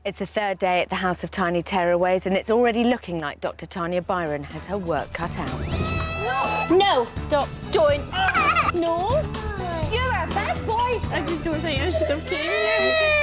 It's the third day at the House of Tiny Tearaways and it's already looking like Dr. Tanya Byron has her work cut out. No, don't. No. You're a bad boy. I just don't think I should have came here.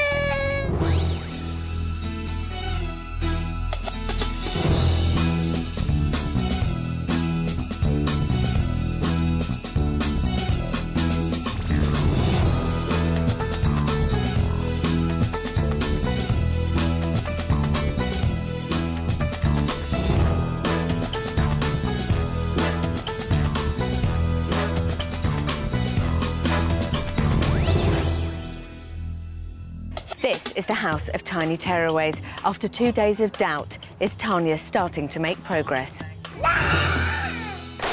This is the House of Tiny Tearaways. After 2 days of doubt, is Tanya starting to make progress?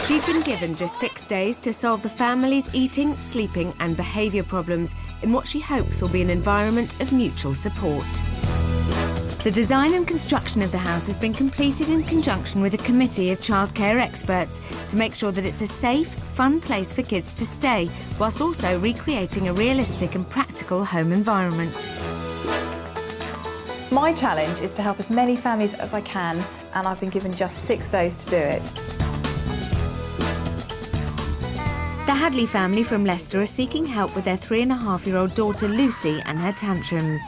She's been given just 6 days to solve the family's eating, sleeping and behaviour problems in what she hopes will be an environment of mutual support. The design and construction of the house has been completed in conjunction with a committee of childcare experts to make sure that it's a safe, fun place for kids to stay, whilst also recreating a realistic and practical home environment. My challenge is to help as many families as I can, and I've been given just 6 days to do it. The Hadley family from Leicester are seeking help with their 3.5-year-old daughter Lucy and her tantrums.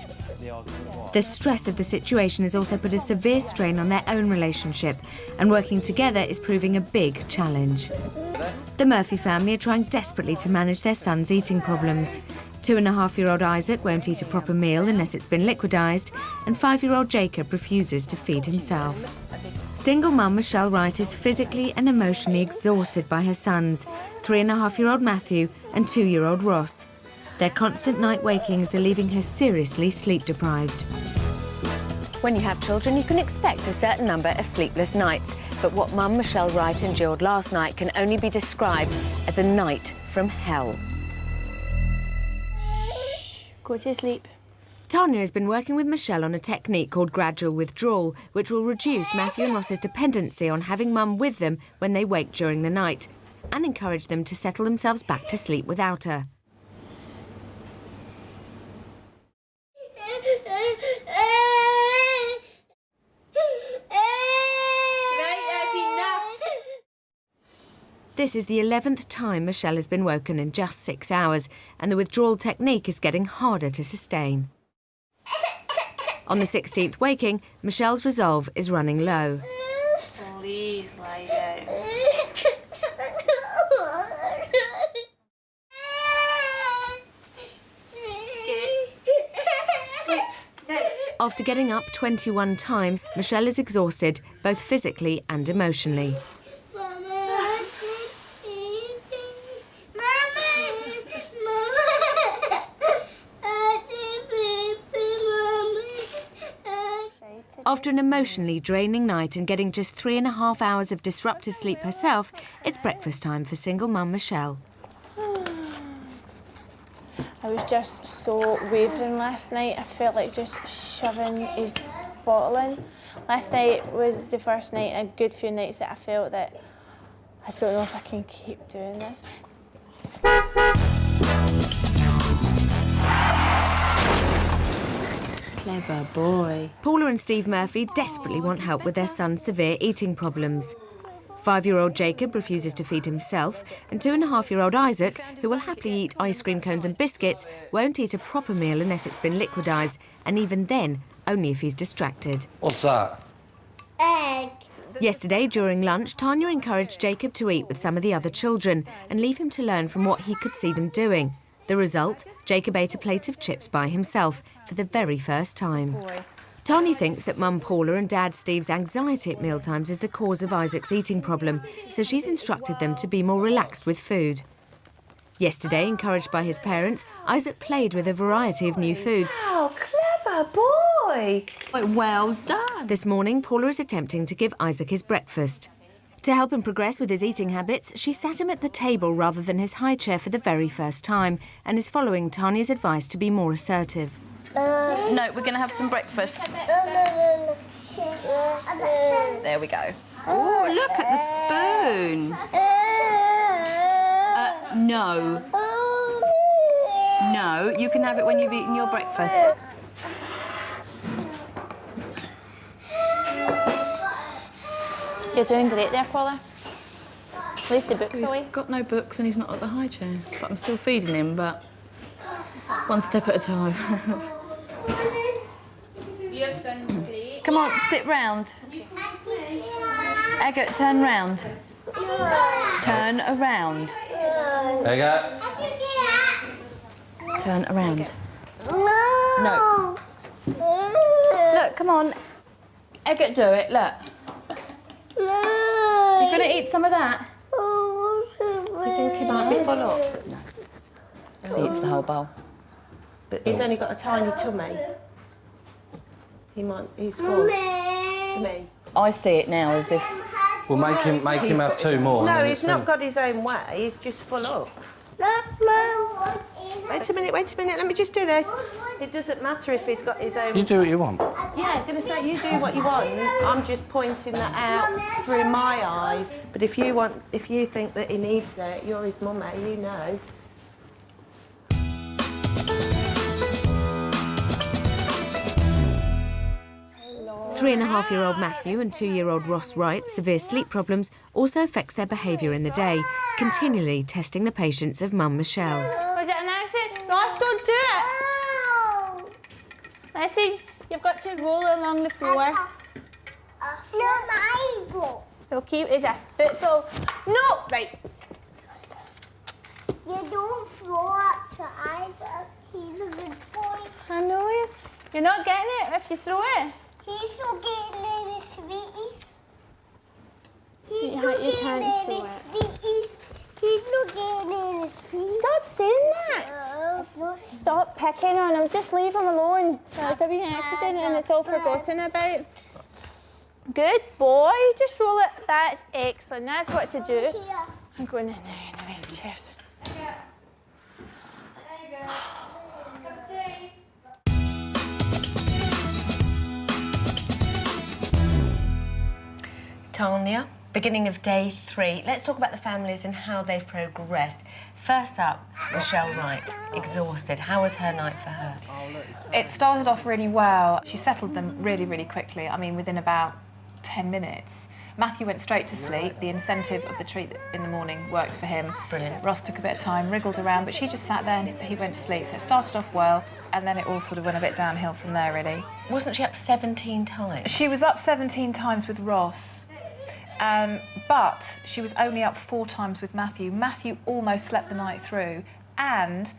The stress of the situation has also put a severe strain on their own relationship, and working together is proving a big challenge. The Murphy family are trying desperately to manage their son's eating problems. 2.5-year-old Isaac won't eat a proper meal unless it's been liquidised, and 5-year-old Jacob refuses to feed himself. Single mum Michelle Wright is physically and emotionally exhausted by her sons, 3.5-year-old Matthew and 2-year-old Ross. Their constant night wakings are leaving her seriously sleep-deprived. When you have children, you can expect a certain number of sleepless nights, but what mum Michelle Wright endured last night can only be described as a night from hell. Go to sleep. Tanya has been working with Michelle on a technique called gradual withdrawal, which will reduce Matthew and Ross's dependency on having mum with them when they wake during the night, and encourage them to settle themselves back to sleep without her. This is the 11th time Michelle has been woken in just 6 hours, and the withdrawal technique is getting harder to sustain. On the 16th waking, Michelle's resolve is running low. Please lie down. After getting up 21 times, Michelle is exhausted, both physically and emotionally. After an emotionally draining night and getting just 3.5 hours of disrupted sleep herself, it's breakfast time for single mum Michelle. I was just so wavering last night. I felt like just shoving his bottle in. Last night was the first night, a good few nights, that I felt that I don't know if I can keep doing this. Clever boy. Paula and Steve Murphy desperately want help with their son's severe eating problems. 5-year-old Jacob refuses to feed himself, and 2.5-year-old Isaac, who will happily eat ice cream cones and biscuits, won't eat a proper meal unless it's been liquidised, and even then, only if he's distracted. What's that? Egg. Yesterday, during lunch, Tanya encouraged Jacob to eat with some of the other children and leave him to learn from what he could see them doing. The result, Jacob ate a plate of chips by himself for the very first time. Tanya thinks that Mum Paula and Dad Steve's anxiety at mealtimes is the cause of Isaac's eating problem, so she's instructed them to be more relaxed with food. Yesterday, encouraged by his parents, Isaac played with a variety of new foods. Oh, clever boy! Well done. This morning, Paula is attempting to give Isaac his breakfast. To help him progress with his eating habits, she sat him at the table rather than his high chair for the very first time, and is following Tanya's advice to be more assertive. No, we're going to have some breakfast. There we go. Oh, look at the spoon. No. No, you can have it when you've eaten your breakfast. You're doing great there, Paula. At least the book's away. He's got no books and he's not at the high chair. But I'm still feeding him, but one step at a time. You've done great. Come on, sit round. Eggert, turn round. Turn around. Eggert. Turn around. No. Look, come on. Eggert, do it, look. You're going to eat some of that? You think he might be full up? No. He eats the whole bowl. But he's only got a tiny tummy. He's full. To me. I see it now as if... We'll make him have two more. No, he's not got his own way. He's just full up. Wait a minute, let me just do this. It doesn't matter if he's got his own... You do what you want. Yeah, I was going to say, you do what you want. I'm just pointing that out through my eyes. But if you think that he needs it, you're his mummy, you know. 3.5-year-old Matthew and 2-year-old Ross Wright's severe sleep problems also affects their behaviour in the day, continually testing the patience of mum Michelle. Was it an accident? Ross, don't do it! Listen, you've got to roll along the floor. Okay, it's a football. No! Right. You don't throw it to Isaac. He's a good boy. I know he is. You're not getting it if you throw it. He's not getting any sweeties. He's Sweetheart, not you getting can't any throw it. sweeties. He's not getting any sweeties. Stop saying that. Stop picking on him. Just leave him alone. It's a wee accident and it's all forgotten about. Good boy. Just roll it. That's excellent. That's what to do. I'm going in there anyway. Cheers. Tanya, beginning of day 3. Let's talk about the families and how they've progressed. First up, Michelle Wright, exhausted. How was her night for her? It started off really well. She settled them really, really quickly. I mean, within about 10 minutes. Matthew went straight to sleep. The incentive of the treat in the morning worked for him. Brilliant. Ross took a bit of time, wriggled around, but she just sat there and he went to sleep. So it started off well, and then it all sort of went a bit downhill from there, really. Wasn't she up 17 times? She was up 17 times with Ross. But she was only up 4 times with Matthew. Matthew almost slept the night through, and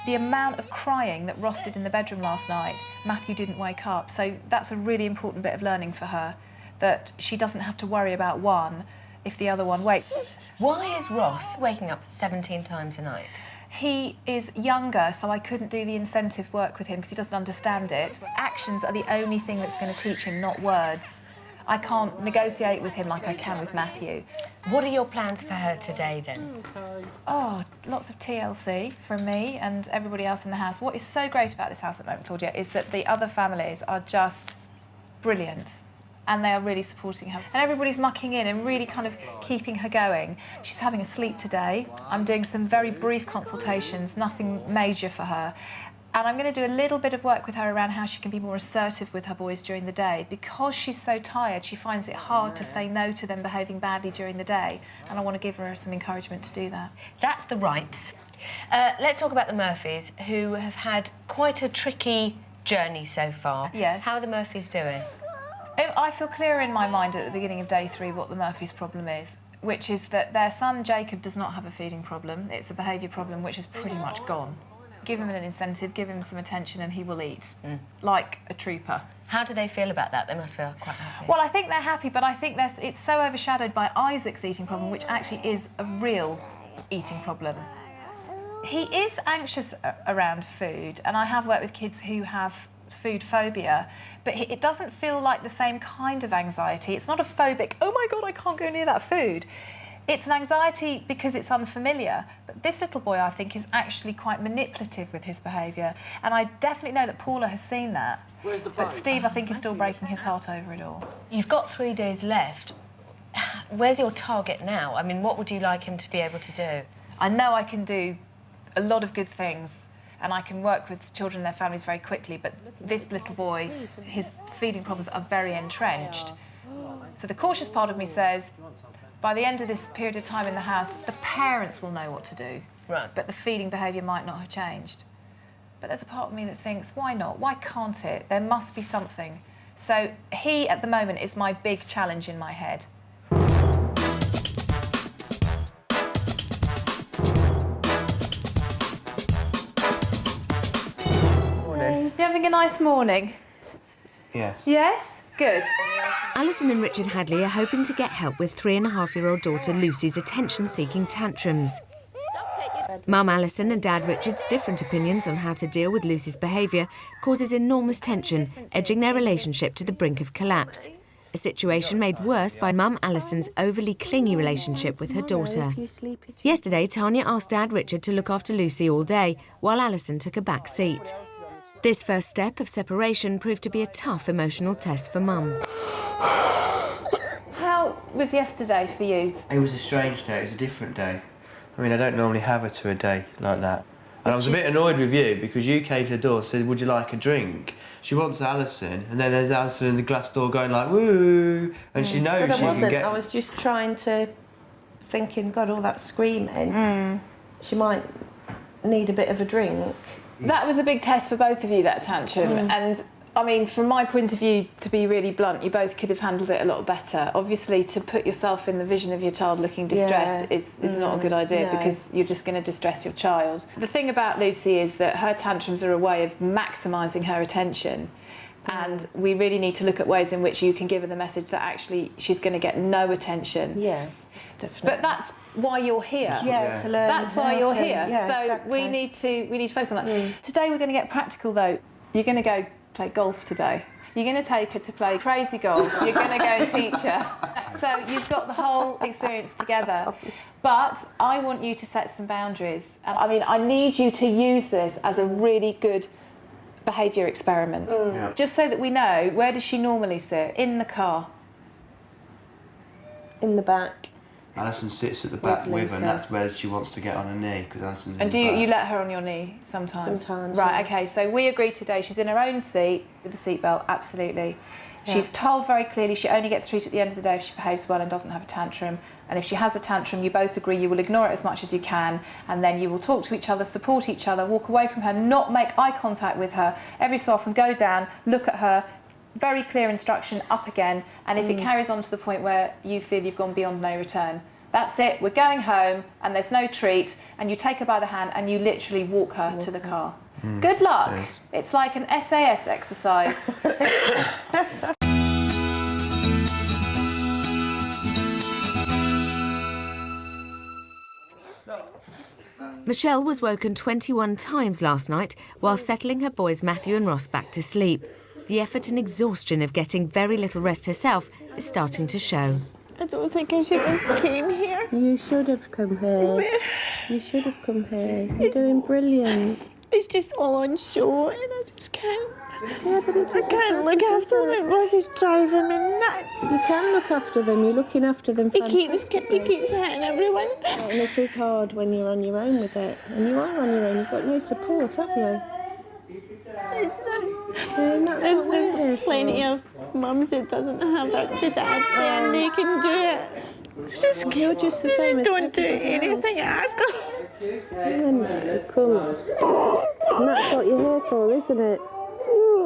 the amount of crying that Ross did in the bedroom last night, Matthew didn't wake up. So that's a really important bit of learning for her, that she doesn't have to worry about one if the other one wakes. Why is Ross waking up 17 times a night? He is younger, so I couldn't do the incentive work with him because he doesn't understand it. Actions are the only thing that's going to teach him, not words. I can't negotiate with him like I can with Matthew. What are your plans for her today, then? Oh, lots of TLC from me and everybody else in the house. What is so great about this house at the moment, Claudia, is that the other families are just brilliant and they are really supporting her. And everybody's mucking in and really kind of keeping her going. She's having a sleep today. I'm doing some very brief consultations, nothing major for her. And I'm going to do a little bit of work with her around how she can be more assertive with her boys during the day. Because she's so tired, she finds it hard to say no to them behaving badly during the day. And I want to give her some encouragement to do that. That's the Wrights. Let's talk about the Murphys, who have had quite a tricky journey so far. Yes. How are the Murphys doing? I feel clear in my mind at the beginning of day 3 what the Murphys' problem is, which is that their son Jacob does not have a feeding problem. It's a behaviour problem which is pretty much gone. Give him an incentive, give him some attention and he will eat, like a trooper. How do they feel about that? They must feel quite happy. Well, I think they're happy, but I think it's so overshadowed by Isaac's eating problem, which actually is a real eating problem. He is anxious around food, and I have worked with kids who have food phobia, but it doesn't feel like the same kind of anxiety. It's not a phobic, oh my God, I can't go near that food. It's an anxiety because it's unfamiliar. But this little boy, I think, is actually quite manipulative with his behaviour. And I definitely know that Paula has seen that. But Steve, I think, is still breaking his heart over it all. You've got 3 days left. Where's your target now? I mean, what would you like him to be able to do? I know I can do a lot of good things and I can work with children and their families very quickly, but this little boy, his feeding problems are very entrenched. So the cautious part of me says, by the end of this period of time in the house, the parents will know what to do. Right. But the feeding behaviour might not have changed. But there's a part of me that thinks, why not? Why can't it? There must be something. So he, at the moment, is my big challenge in my head. Morning. You having a nice morning? Yeah. Yes? Good. Alison and Richard Hadley are hoping to get help with 3.5-year-old daughter Lucy's attention-seeking tantrums. Mum Alison and Dad Richard's different opinions on how to deal with Lucy's behaviour causes enormous tension, edging their relationship to the brink of collapse. A situation made worse by Mum Alison's overly clingy relationship with her daughter. Yesterday, Tanya asked Dad Richard to look after Lucy all day, while Alison took a back seat. This first step of separation proved to be a tough emotional test for Mum. How was yesterday for you? It was a strange day, it was a different day. I mean, I don't normally have her to a day like that. And I was a bit annoyed with you because you came to the door and said, would you like a drink? She wants Alison, and then there's Alison in the glass door going like, woo, and she knows But she I wasn't. can get... I was just trying to... thinking, God, all that screaming. She might need a bit of a drink. That was a big test for both of you, that tantrum. And, I mean, from my point of view, to be really blunt, you both could have handled it a lot better. Obviously, to put yourself in the vision of your child looking distressed is not a good idea because you're just going to distress your child. The thing about Lucy is that her tantrums are a way of maximising her attention. And we really need to look at ways in which you can give her the message that actually she's going to get no attention. Yeah, definitely. But that's why you're here. Yeah, to learn. That's why how you're to- here. Yeah, so exactly. we need to focus on that. Today we're going to get practical though. You're going to go play golf today. You're going to take her to play crazy golf. You're going to go and teach her. So you've got the whole experience together. But I want you to set some boundaries. I mean, I need you to use this as a really good behaviour experiment. Yeah. Just so that we know, where does she normally sit? In the car. In the back. Alison sits at the back with her, and Lucy. that's where she wants to get on her knee, because Alison's in And the do back. you let her on your knee sometimes? Sometimes, Right, yeah. okay, so we agreed today she's in her own seat with the seatbelt, absolutely. She's told very clearly she only gets treated at the end of the day if she behaves well and doesn't have a tantrum. And if she has a tantrum, you both agree you will ignore it as much as you can, and then you will talk to each other, support each other, walk away from her, not make eye contact with her. Every so often go down, look at her, very clear instruction, up again. And if it carries on to the point where you feel you've gone beyond no return, that's it, we're going home and there's no treat, and you take her by the hand and you literally walk her to the car. Good luck. Yes. It's like an SAS exercise. Michelle was woken 21 times last night while settling her boys Matthew and Ross back to sleep. The effort and exhaustion of getting very little rest herself is starting to show. I don't think I should have came here. You should have come here. You should have come here. You're doing brilliant. It's just all on show and I just can't. Yeah, but I can't look after them. Ross is driving me nuts. You can look after them. You're looking after them He keeps fantastically. hitting everyone. And it is hard when you're on your own with it. And you are on your own. You've got no support, have you? There's And that's what we're here plenty for. of mums that doesn't have the dads there and they can do it. It's just You're just the same as don't do everybody else. anything I ask us. No, come on. And that's what you're here for, isn't it?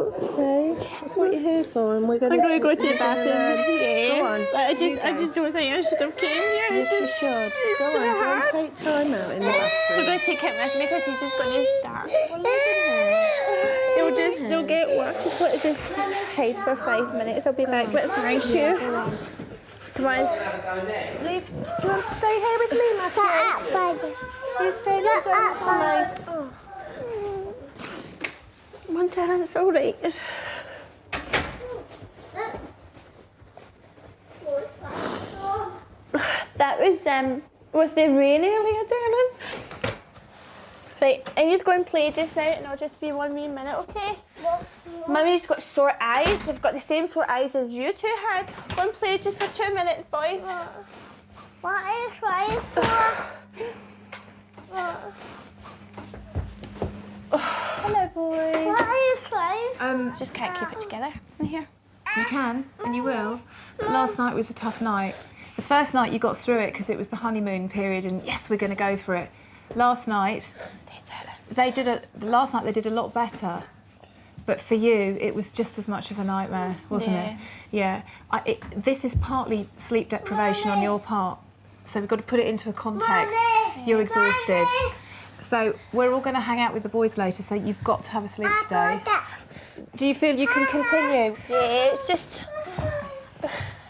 Okay, that's what you're here for, and we're going I'm gonna go to the bathroom. Yeah. Go on. But I just don't think I should have came here. Yes, you should. It's Go too on, go hard. and take time out in the I'm bathroom. gonna take him with me because he's just gonna start. They'll get work. He's got to just hide for 5 minutes. I'll be back. But thank you. Come on. Leave. Do you want to stay here with me, Matthew? You stay here with me. One time, it's all right. That was with the rain earlier, darling. Right, and he's going to play just now, and I'll just be 1 wee minute, okay? Mummy's got sore eyes. They've got the same sore eyes as you two had. Go and play just for 2 minutes, boys. What are you trying for? Hello, boys. What are you trying for? Just can't keep it together in here. You can, and you will. But last night was a tough night. The first night you got through it because it was the honeymoon period and yes, we're going to go for it. Last night, last night they did a lot better. But for you, it was just as much of a nightmare, wasn't it? Yeah. This is partly sleep deprivation on your part. So we've got to put it into a context. You're exhausted. So we're all going to hang out with the boys later, so you've got to have a sleep today. Do you feel you can continue? Yeah, it's just...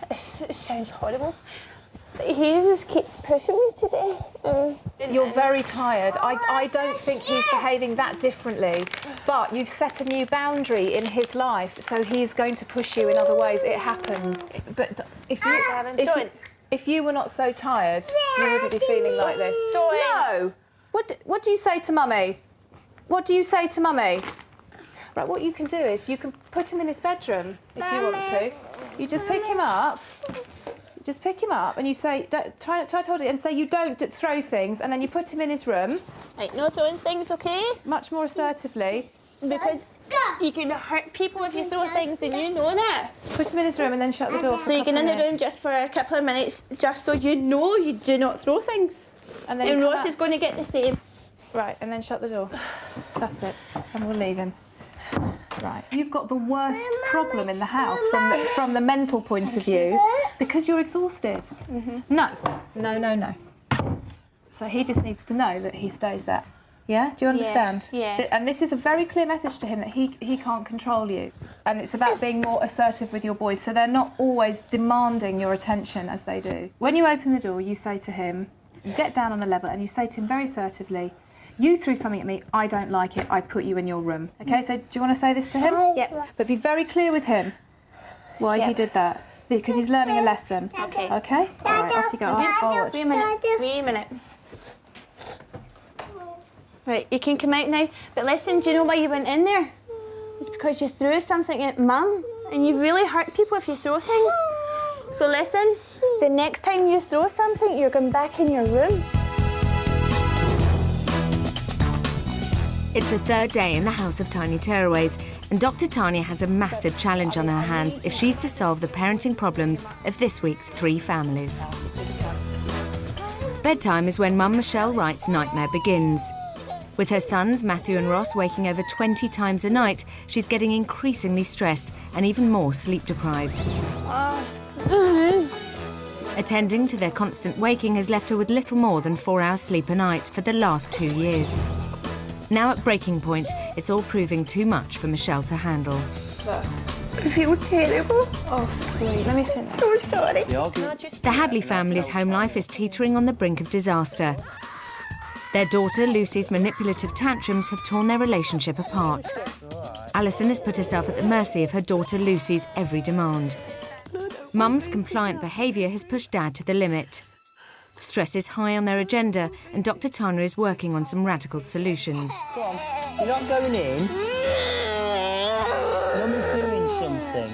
It sounds horrible. But he just keeps pushing me today. You're very tired. I don't think he's behaving that differently, but you've set a new boundary in his life, so he's going to push you in other ways. It happens. But if you were not so tired, you wouldn't be feeling like this. No! What do you say to Mummy? What do you say to Mummy? Right, what you can do is you can put him in his bedroom if you want to. You just pick him up. Just pick him up and you say, try to hold it and say you don't throw things, and then you put him in his room. Right, no throwing things, okay? Much more assertively. Because you can hurt people if you throw things and you know that. Put him in his room and then shut the door. So you get in the room just for a couple of minutes, just so you know you do not throw things. And then Ross is going to get the same. Right, and then shut the door. That's it. And we'll leave him. Right. You've got the worst problem in the house from the mental point of view because you're exhausted. No. So he just needs to know that he stays there. Yeah? Do you understand? Yeah. And this is a very clear message to him that he can't control you. And it's about being more assertive with your boys so they're not always demanding your attention as they do. When you open the door, you say to him, you get down on the level and you say to him very assertively, you threw something at me, I don't like it, I put you in your room. OK, so do you want to say this to him? Yep. But be very clear with him why he did that. Because he's learning a lesson. OK. OK? All right, off you go. Forward. Wait a minute. Right, you can come out now. But listen, do you know why you went in there? It's because you threw something at Mum, and you really hurt people if you throw things. So listen, the next time you throw something, you're going back in your room. It's the third day in the house of tiny tearaways, and Dr. Tanya has a massive challenge on her hands if she's to solve the parenting problems of this week's 3 families. Bedtime is when Mum Michelle Wright's nightmare begins. With her sons, Matthew and Ross, waking over 20 times a night, she's getting increasingly stressed and even more sleep deprived. Attending to their constant waking has left her with little more than 4 hours sleep a night for the last 2 years. Now at breaking point, it's all proving too much for Michelle to handle. I feel terrible. Oh, sweet. Let me sit. So sorry. The Hadley family's home life is teetering on the brink of disaster. Their daughter Lucy's manipulative tantrums have torn their relationship apart. Alison has put herself at the mercy of her daughter Lucy's every demand. Mum's compliant behaviour has pushed Dad to the limit. Stress is high on their agenda, and Dr. Tanya is working on some radical solutions. Go on, you're not going in. Mummy's doing something.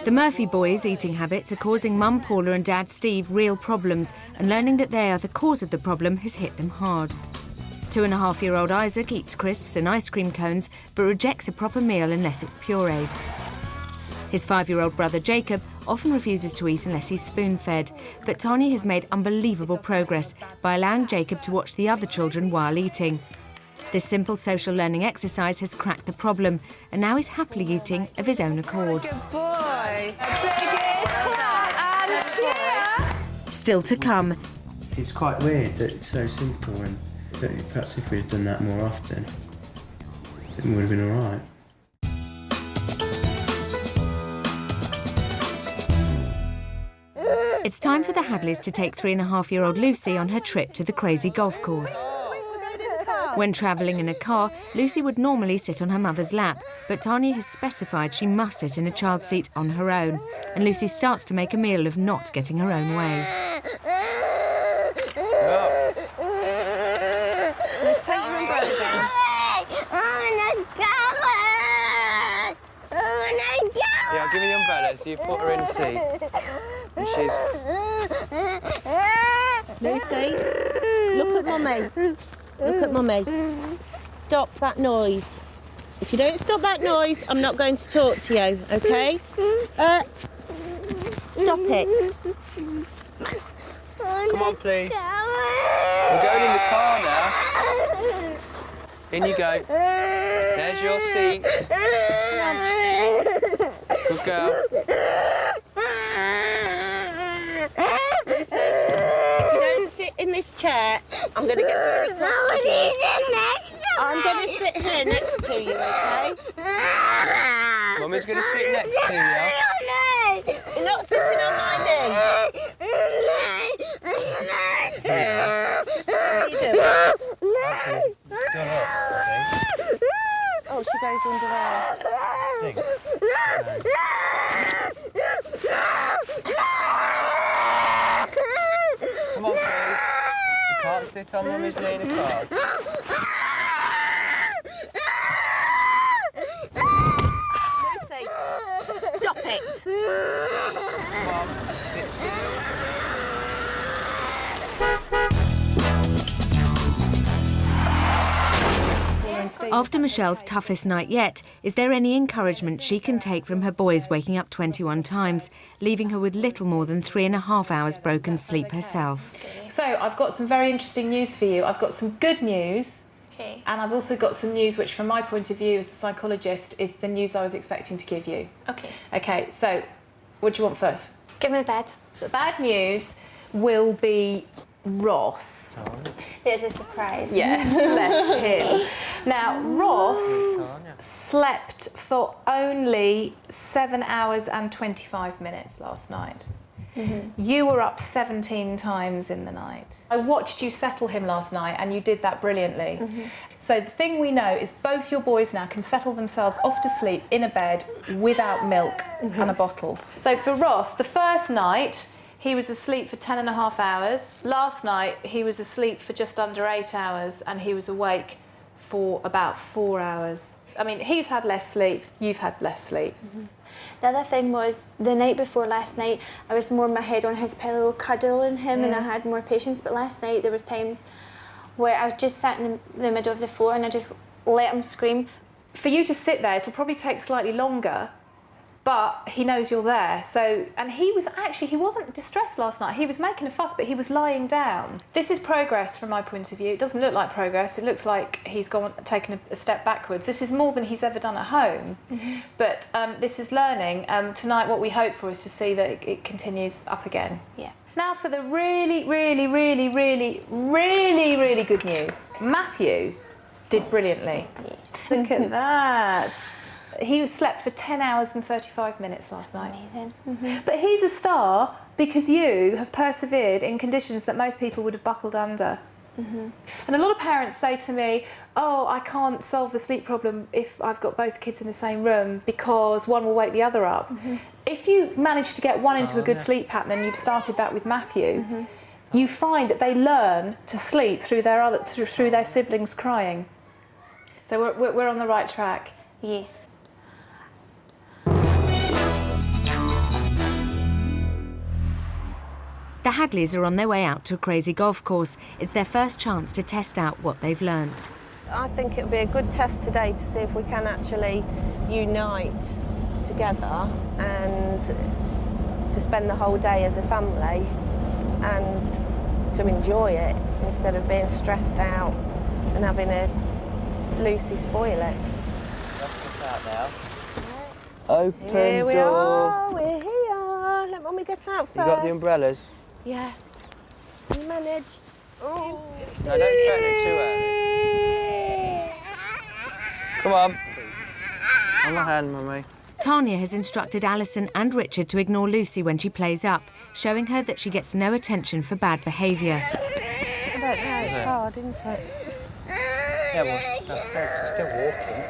The Murphy boys' eating habits are causing Mum Paula and Dad Steve real problems, and learning that they are the cause of the problem has hit them hard. 2.5-year-old Isaac eats crisps and ice cream cones, but rejects a proper meal unless it's pureed. His 5-year-old brother Jacob often refuses to eat unless he's spoon-fed, but Tanya has made unbelievable progress by allowing Jacob to watch the other children while eating. This simple social learning exercise has cracked the problem, and now he's happily eating of his own accord. Good boy. Still to come, It's quite weird that it's so simple, and that perhaps if we'd done that more often, it would have been all right. it's time for the Hadleys to take 3.5-year-old Lucy on her trip to the crazy golf course. When travelling in a car, Lucy would normally sit on her mother's lap, but Tanya has specified she must sit in a child's seat on her own, and Lucy starts to make a meal of not getting her own way. Let's take your umbrella down. Yeah, I'll give you the umbrella, so you put her in the seat. And she's... Lucy, look at Mummy. Look at Mummy. Stop that noise. If you don't stop that noise, I'm not going to talk to you, okay? Stop it. Come on, please. We're going in the car now. In you go. There's your seat. Good girl. Listen, if you don't sit in this chair, I'm going to get very cross with you. I'm going to sit here next to you, okay? Mummy's going to sit next to you. You're not sitting on my knee. What are you doing? Done up, I think. Oh, she goes under there. Think. Come on, please. You can't sit on Mummy's knee in a car. Lucy, stop it. Come on, sit still. After Michelle's toughest night yet, is there any encouragement she can take from her boys waking up 21 times, leaving her with little more than 3.5 hours broken sleep herself? So I've got some very interesting news for you. I've got some good news. Okay. And I've also got some news which, from my point of view as a psychologist, is the news I was expecting to give you. Okay. Okay, so what do you want first? Give me the bed. The bad news will be Ross. There's a surprise. Yeah, bless him. Now, Ross slept for only 7 hours and 25 minutes last night. You were up 17 times in the night. I watched you settle him last night and you did that brilliantly. So the thing we know is both your boys now can settle themselves off to sleep in a bed without milk and a bottle. So for Ross, the first night, he was asleep for 10.5 hours. Last night, he was asleep for just under 8 hours and he was awake for about 4 hours. I mean, he's had less sleep, you've had less sleep. The other thing was, the night before last night, I was more my head on his pillow, cuddling him, and I had more patience. But last night, there was times where I was just sat in the middle of the floor and I just let him scream. For you to sit there, it'll probably take slightly longer, but he knows you're there. So, and he wasn't distressed last night. He was making a fuss, but he was lying down. This is progress from my point of view. It doesn't look like progress. It looks like he's taken a step backwards. This is more than he's ever done at home. But this is learning. Tonight, what we hope for is to see that it continues up again. Yeah. Now for the really, really, really, really, really, really good news. Matthew did brilliantly. Look at that. He slept for 10 hours and 35 minutes last night. Amazing. But he's a star because you have persevered in conditions that most people would have buckled under. And a lot of parents say to me, oh, I can't solve the sleep problem if I've got both kids in the same room because one will wake the other up. If you manage to get one into a good sleep pattern, and you've started that with Matthew, you find that they learn to sleep through their siblings crying. So we're on the right track. Yes. The Hadleys are on their way out to a crazy golf course. It's their first chance to test out what they've learnt. I think it'll be a good test today to see if we can actually unite together and to spend the whole day as a family and to enjoy it instead of being stressed out and having Lucy spoil it. Let's get out now. Open Here we door. are, we're here. Let Mummy get out first. You got the umbrellas? Yeah. Can you manage? Oh. No, don't threaten it too early. Come on. On my hand, Mummy. Tanya has instructed Alison and Richard to ignore Lucy when she plays up, showing her that she gets no attention for bad behaviour. I don't know, it's hard, isn't it? Yeah, well, like I said, she's still walking.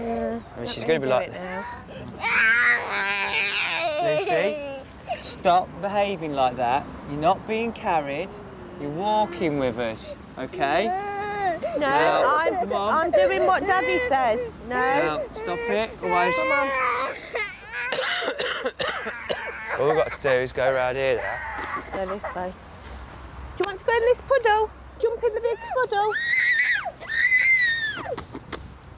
Yeah. I mean, she's going to be like... Lucy, stop behaving like that. You're not being carried. You're walking with us, okay? No, Now, I'm doing what Daddy says. No. Now, stop it. Otherwise... Come on. All we've got to do is go around here now. Go this way. Do you want to go in this puddle? Jump in the big puddle.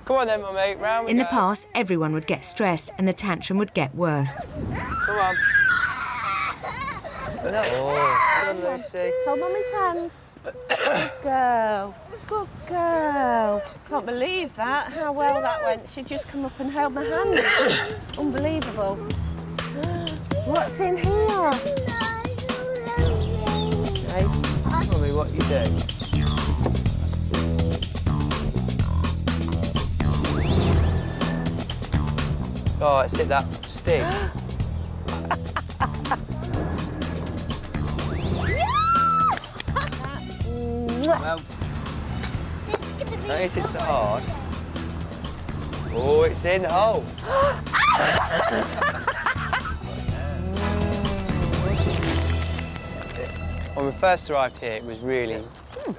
Come on then, Mummy, round we In go. the past, everyone would get stressed and the tantrum would get worse. Come on. No. Oh, good, Lucy. Hold Mummy's hand. Good girl. Good girl. Can't believe that, how well that went. She just come up and held my hand. Unbelievable. What's in here? Hey, Mummy, what you do? Oh, it's hit that stick. Well, notice it's so hard. Oh, it's in the hole. When we first arrived here, it was really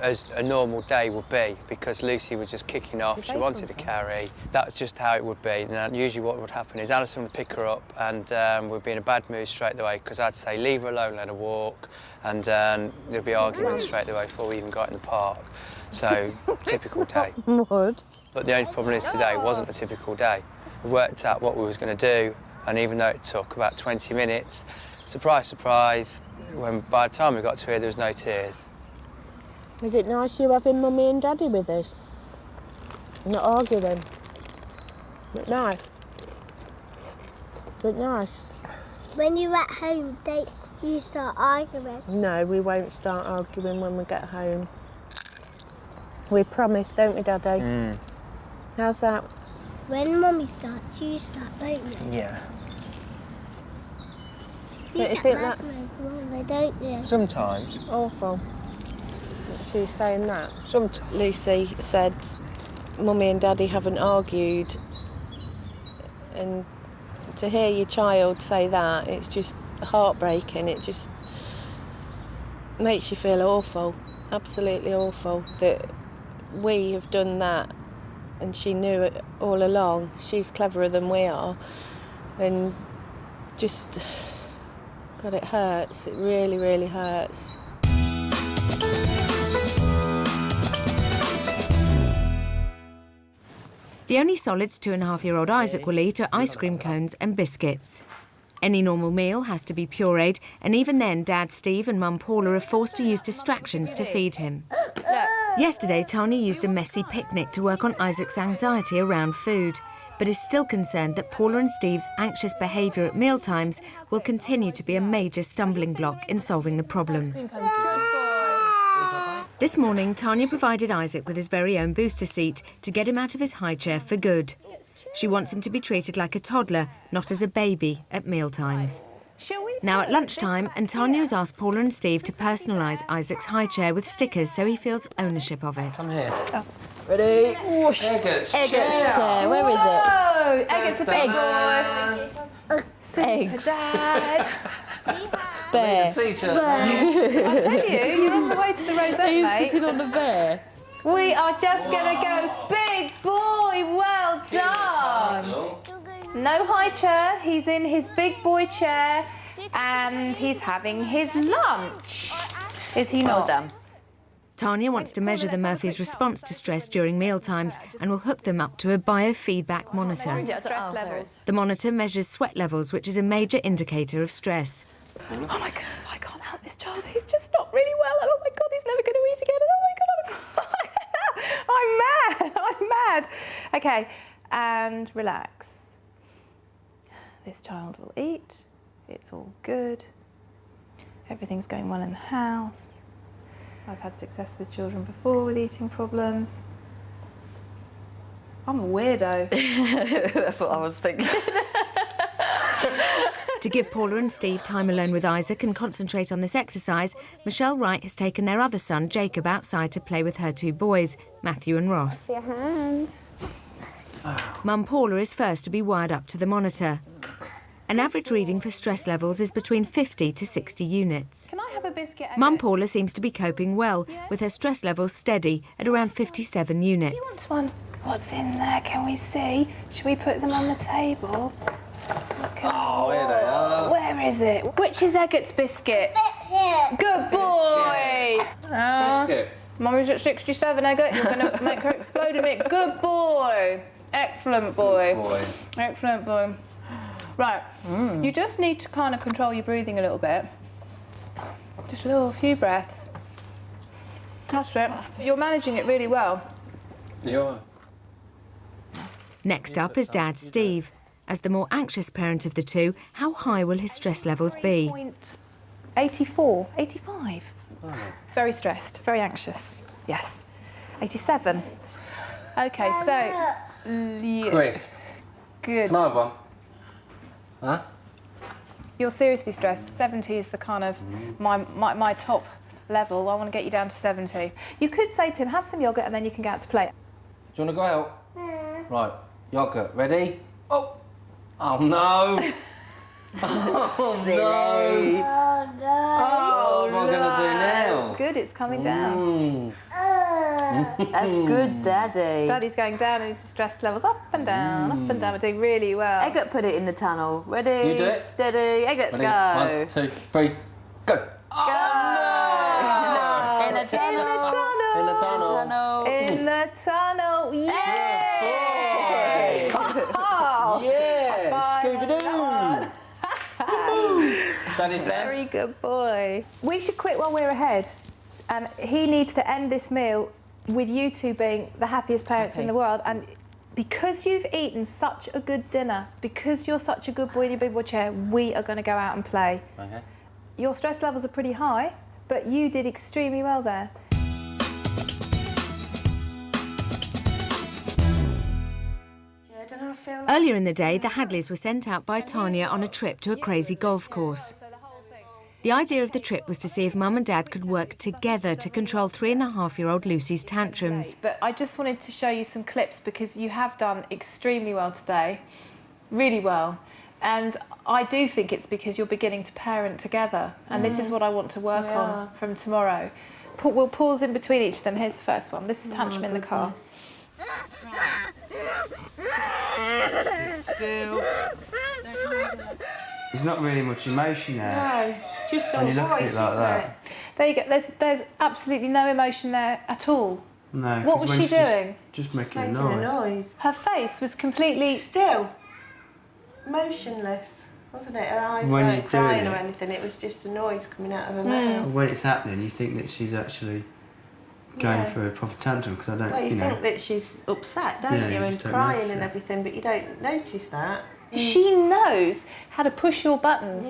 as a normal day would be, because Lucy was just kicking off. She wanted to carry. That's just how it would be. And usually what would happen is Alison would pick her up and we'd be in a bad mood straight away, because I'd say, leave her alone, let her walk. And there'd be arguments straight away before we even got in the park. So, typical day. But the only problem is today wasn't a typical day. We worked out what we was going to do, and even though it took about 20 minutes, surprise, surprise, when by the time we got to here, there was no tears. Is it nice you having Mummy and Daddy with us? Not arguing. But nice. But nice. When you're at home, don't you start arguing? No, we won't start arguing when we get home. We promise, don't we, Daddy? How's that? When Mummy starts, you start, don't you? Yeah. You But I get think mad that's- with Mummy, don't you? Sometimes. Awful. She's saying that. Sometimes. Lucy said Mummy and Daddy haven't argued, and to hear your child say that, it's just heartbreaking. It just makes you feel awful, absolutely awful, that we have done that and she knew it all along. She's cleverer than we are, and just, God, it hurts. It really, really hurts. The only solids 2.5-year-old Isaac will eat are ice cream cones and biscuits. Any normal meal has to be pureed, and even then Dad Steve and Mum Paula are forced to use distractions to feed him. Yesterday, Tanya used a messy picnic to work on Isaac's anxiety around food, but is still concerned that Paula and Steve's anxious behaviour at mealtimes will continue to be a major stumbling block in solving the problem. This morning, Tanya provided Isaac with his very own booster seat to get him out of his high chair for good. She wants him to be treated like a toddler, not as a baby, at mealtimes. Now at lunchtime, and Tanya has asked Paula and Steve to personalise Isaac's high chair with stickers so he feels ownership of it. Come here. Ready? Eggett's Eggett's chair. Where is it? Oh, Eggett's the big boy. Eggs. Dad. Bear. T-shirt. I tell you, you're on the way to the rosette, He's mate. sitting on the bear. We are just going to go, big boy, well done. No high chair, he's in his big boy chair and he's having his lunch. Is he not? Well done. Tanya wants to measure the Murphys' response to stress during mealtimes and will hook them up to a biofeedback monitor. Stress levels. The monitor measures sweat levels, which is a major indicator of stress. Oh my goodness, I can't help this child. He's just not really well. And oh my God, he's never going to eat again. And oh my God, I'm mad. Okay, and relax. This child will eat. It's all good. Everything's going well in the house. I've had success with children before with eating problems. I'm a weirdo. That's what I was thinking. To give Paula and Steve time alone with Isaac and concentrate on this exercise, Michelle Wright has taken their other son, Jacob, outside to play with her two boys, Matthew and Ross. Your hand. Mum Paula is first to be wired up to the monitor. An average reading for stress levels is between 50 to 60 units. Can I have a biscuit? Mum Paula seems to be coping well, with her stress levels steady at around 57 units. This one. What's in there? Can we see? Should we put them on the table? Oh, here they are. Where is it? Which is Eggett's biscuit? Biscuit. Good boy. Biscuit. Mummy's at 67, Eggett. You're going to make her explode a minute. Good boy. Excellent boy. Good boy. Excellent boy. Right, you just need to kind of control your breathing a little bit. Just a few breaths. That's it. You're managing it really well. Yeah. Next up is Dad Steve. As the more anxious parent of the two, how high will his stress levels be? 84, 85. Oh. Very stressed, very anxious. Yes. 87. Okay, so... Yeah. Crisp. Good. Can I have one? Huh? You're seriously stressed. 70 is the kind of my top level. I want to get you down to 70. You could say to him, have some yogurt and then you can get out to play. Do you want to go out? Right, yogurt. Ready? Oh! Oh no! Oh no! Oh, no. What am I going to do now? Good, it's coming down. That's good, Daddy. Daddy's going down and his stress levels up and down, up and down. We're doing really well. Eggert, put it in the tunnel. Ready, You do it. steady, Eggert, Ready? go. 1, 2, 3, go! Go! In the tunnel. In the tunnel. In the tunnel, yeah! Yeah! Scooby-Doo! Daddy's there. Very good boy. We should quit while we're ahead. He needs to end this meal with you two being the happiest parents in the world. And because you've eaten such a good dinner, because you're such a good boy in your big boy chair, we are going to go out and play. Okay. Your stress levels are pretty high, but you did extremely well there. Earlier in the day, the Hadleys were sent out by Tanya on a trip to a crazy golf course. The idea of the trip was to see if Mum and Dad could work together to control 3.5-year-old Lucy's tantrums. But I just wanted to show you some clips because you have done extremely well today, really well. And I do think it's because you're beginning to parent together, and this is what I want to work on from tomorrow. We'll pause in between each of them. Here's the first one. This is tantrum in the car. Still. There's not really much emotion there. No, it's just all When you look at voice, it like isn't that. it? There you go. There's absolutely no emotion there at all. No. What 'cause was when she she's doing? Just making a Making noise. a noise. Her face was completely... Still, motionless, wasn't it? Her eyes When weren't you're doing crying or it. anything. It was just a noise coming out of her mouth. When it's happening, you think that she's actually going through a proper tantrum because I don't, Well, you know. think that she's upset, don't Yeah, you, you and just don't crying notice and it. everything, but you don't notice that. She knows how to push your buttons.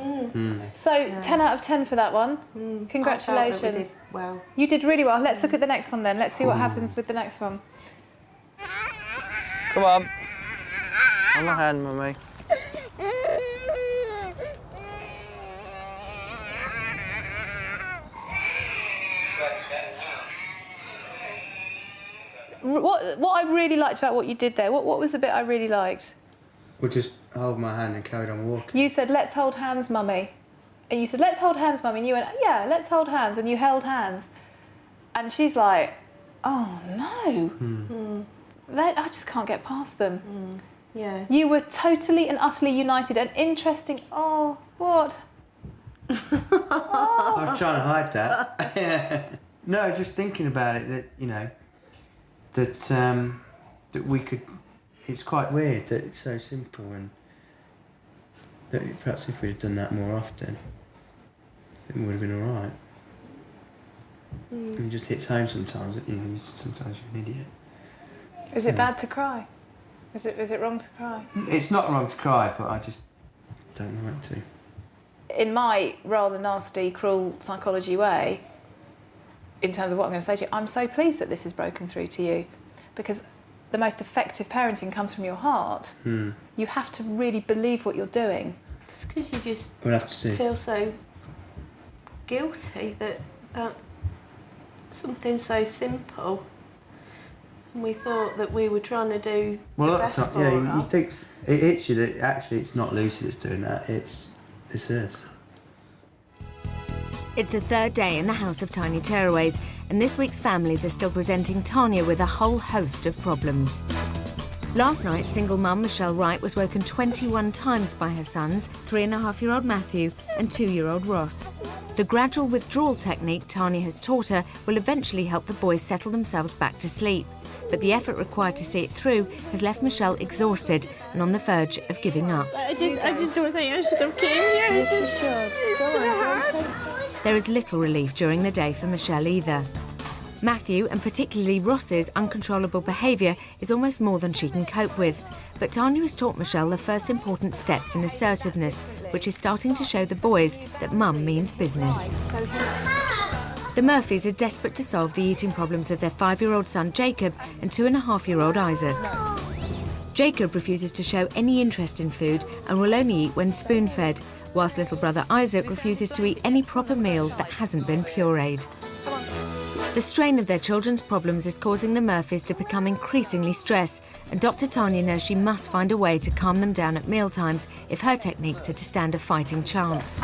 So 10 out of 10 for that one. I felt that we Congratulations. did well. You did really well. Let's look at the next one then. Let's see what happens with the next one. Come on. On my hand, Mummy. What I really liked about what you did there, what was the bit I really liked? We'll just hold my hand and carried on walking. You said, let's hold hands, Mummy. And you said, let's hold hands, Mummy. And you went, yeah, let's hold hands. And you held hands. And she's like, oh, no. I just can't get past them. Yeah. You were totally and utterly united and interesting. Oh, what? I was trying to hide that. No, just thinking about it, that, you know, that we could... It's quite weird that it's so simple, and that perhaps if we'd done that more often, it would have been all right. It just hits home sometimes, that, you know, sometimes you're an idiot. Is it bad to cry? Is it wrong to cry? It's not wrong to cry, but I just don't like to. In my rather nasty, cruel psychology way, in terms of what I'm going to say to you, I'm so pleased that this has broken through to you, because the most effective parenting comes from your heart. You have to really believe what you're doing. It's because you just We'll have to see. feel so guilty that something so simple. And we thought that we were trying to do Well, the at best the time, for yeah, her. you think it hits you that actually it's not Lucy that's doing that, it's us. It's the third day in the house of tiny Tearaways, and this week's families are still presenting Tanya with a whole host of problems. Last night, single mum Michelle Wright was woken 21 times by her sons, 3.5-year-old Matthew and 2-year-old Ross. The gradual withdrawal technique Tanya has taught her will eventually help the boys settle themselves back to sleep. but the effort required to see it through has left Michelle exhausted and on the verge of giving up. I just don't think I should have came here. It's too hard. There is little relief during the day for Michelle either. Matthew, and particularly Ross's, uncontrollable behaviour is almost more than she can cope with. But Tanya has taught Michelle the first important steps in assertiveness, which is starting to show the boys that mum means business. The Murphys are desperate to solve the eating problems of their 5-year-old son Jacob and 2.5-year-old Isaac. Jacob refuses to show any interest in food and will only eat when spoon-fed, whilst little brother Isaac refuses to eat any proper meal that hasn't been pureed. The strain of their children's problems is causing the Murphys to become increasingly stressed, and Dr. Tanya knows she must find a way to calm them down at mealtimes if her techniques are to stand a fighting chance.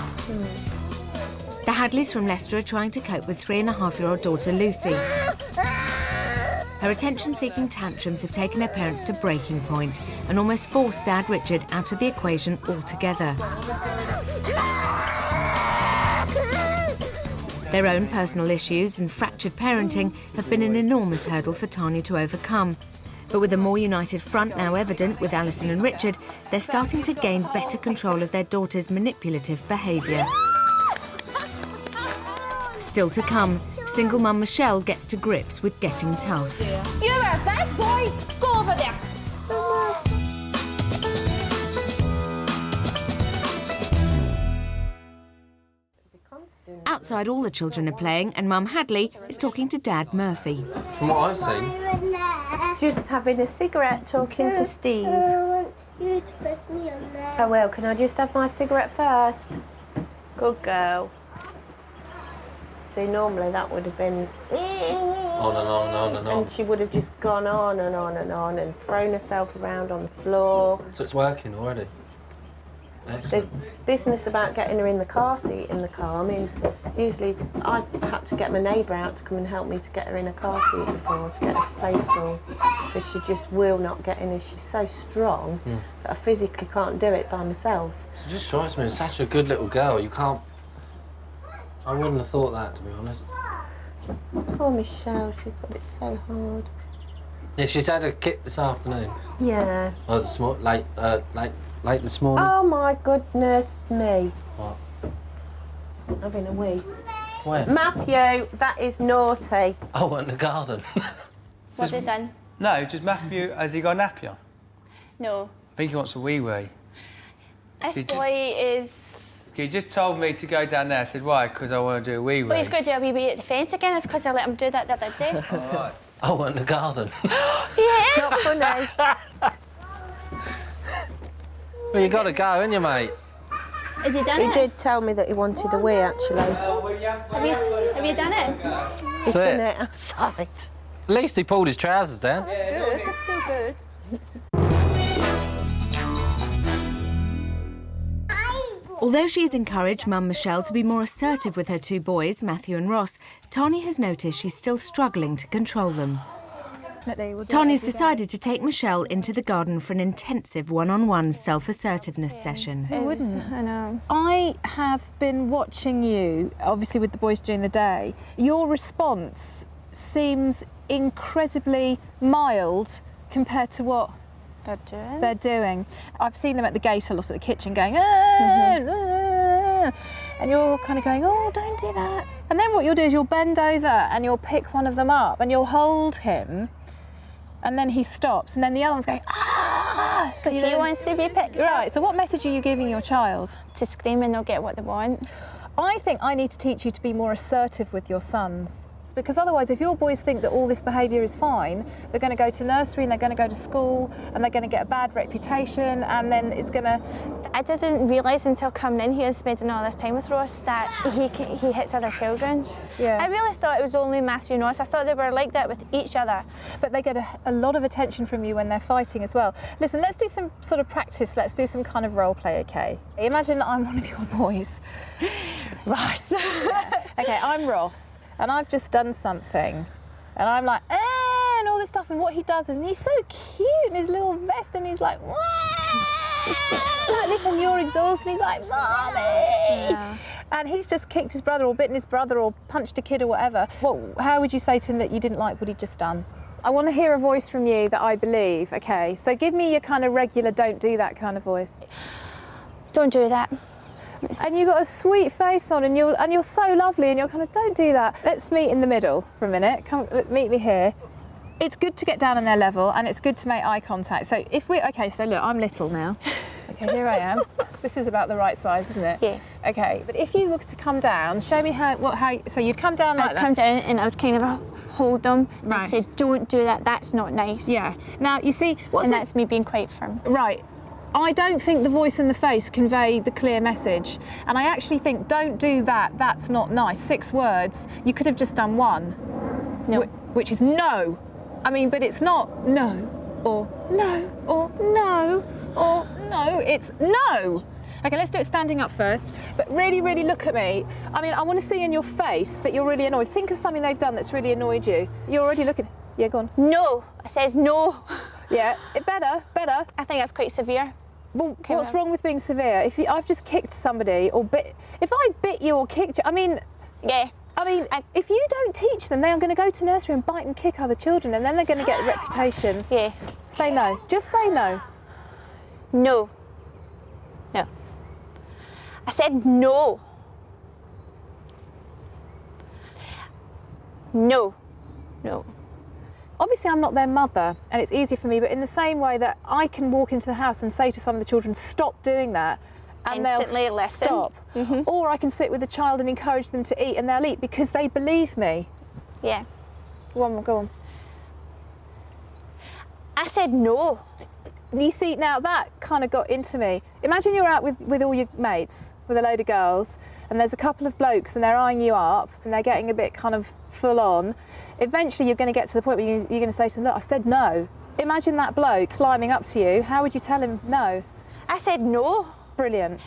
The Hadleys from Leicester are trying to cope with 3.5-year-old daughter Lucy. Her attention-seeking tantrums have taken her parents to breaking point and almost forced Dad Richard out of the equation altogether. Their own personal issues and fractured parenting have been an enormous hurdle for Tanya to overcome. But with a more united front now evident with Alison and Richard, they're starting to gain better control of their daughter's manipulative behaviour. Still to come, single mum Michelle gets to grips with getting tough. You're a bad boy. Go over there. Outside, all the children are playing, and Mum Hadley is talking to Dad Murphy. From what I've seen, Just having a cigarette talking to Steve. I want you to press me on there. Oh well, can I just have my cigarette first? Good girl. See, normally that would have been... on and on and on and on. And she would have just gone on and on and on and thrown herself around on the floor. So it's working already. The Excellent. business about getting her in the car seat in the car, I mean, usually I had to get my neighbour out to come and help me to get her in a car seat before, to get her to play school. Because she just will not get in, she's so strong that I physically can't do it by myself. It just strikes me as such a good little girl. You can't... I wouldn't have thought that, to be honest. Poor Michelle, she's got it so hard. Yeah, she's had a kip this afternoon. Yeah. Oh, late this morning. Oh my goodness me. What? Having a wee. Where? Matthew, that is naughty. Oh, in the garden. What have they done? No, just Matthew, has he got a nappy on? No. I think he wants a wee-wee. This Did boy is... He just told me to go down there. I said, why? Because I want to do a wee-wee. Oh, he's going to do a wee wee at the fence again. It's because I let him do that the other day. All right. Oh, in the garden. Yes! Not funny. Well, you got to go, ain't you, mate? Has he done He it? did tell me that he wanted a wee, actually. Have you done it? He's That's done it. it outside. At least he pulled his trousers down. That's good, that's still good. Although she has encouraged Mum Michelle to be more assertive with her two boys, Matthew and Ross, Tanya has noticed she's still struggling to control them. Tanya's decided to take Michelle into the garden for an intensive one-on-one self-assertiveness session. Who wouldn't? I know. I have been watching you, obviously with the boys during the day. Your response seems incredibly mild compared to what they're doing. I've seen them at the gate a lot at the kitchen going, ah, and you're kind of going, oh, don't do that. And then what you'll do is you'll bend over and you'll pick one of them up and you'll hold him, and then he stops, and then the other one's going, ah. So he wants to be picked up. Right, so what message are you giving your child? To scream and they'll get what they want. I think I need to teach you to be more assertive with your sons. It's because otherwise, if your boys think that all this behaviour is fine, they're going to go to nursery and they're going to go to school and they're going to get a bad reputation, and then it's going to... I didn't realise until coming in here and spending all this time with Ross that he hits other children. Yeah. I really thought it was only Matthew and Ross. I thought they were like that with each other. But they get a lot of attention from you when they're fighting as well. Listen, let's do some sort of practice. Let's do some kind of role play, OK? Imagine that I'm one of your boys. Right. OK, I'm Ross, and I've just done something. And I'm like, eh, and all this stuff. And what he does is, and he's so cute in his little vest, and he's like, wah! Like this, and you're exhausted. He's like, Mommy! Yeah. And he's just kicked his brother or bitten his brother or punched a kid or whatever. How would you say to him that you didn't like what he'd just done? I want to hear a voice from you that I believe, okay? So give me your kind of regular don't do that kind of voice. Don't do that. And you've got a sweet face on and you're so lovely and you're kind of, don't do that. Let's meet in the middle for a minute. Come, meet me here. It's good to get down on their level and it's good to make eye contact. So if we, okay, so look, I'm little now. Okay, here I am. This is about the right size, isn't it? Yeah. Okay, but if you were to come down, show me how, so you'd come down like that. I'd come down and I would kind of hold them Right. and say, don't do that, that's not nice. Yeah. Now, you see, And that's me being quite firm. Right. I don't think the voice and the face convey the clear message. And I actually think, don't do that, that's not nice. 6 words, you could have just done 1. No. Which is no. I mean, but it's not no, or no, or no, or no, it's no. Okay, let's do it standing up first, but really, really look at me. I mean, I want to see in your face that you're really annoyed. Think of something they've done that's really annoyed you. You're already looking, yeah, go on. No, I says no. Yeah, better. I think that's quite severe. Well, what's wrong with being severe? If I've just kicked somebody or if I bit you or kicked you, I mean, Yeah. if you don't teach them, they are going to go to nursery and bite and kick other children, and then they're going to get a reputation. Yeah. Say no. Just say no. No. No. I said no. No. No. Obviously, I'm not their mother, and it's easier for me, but in the same way that I can walk into the house and say to some of the children, stop doing that, and Instantly they'll listen. stop. Or I can sit with the child and encourage them to eat, and they'll eat because they believe me. Yeah. Go on. I said no. You see, now that kind of got into me. Imagine you're out with all your mates, with a load of girls, and there's a couple of blokes and they're eyeing you up and they're getting a bit kind of full on. Eventually you're going to get to the point where you're going to say to them, look, I said no. Imagine that bloke sliming up to you. How would you tell him no? I said no. Brilliant.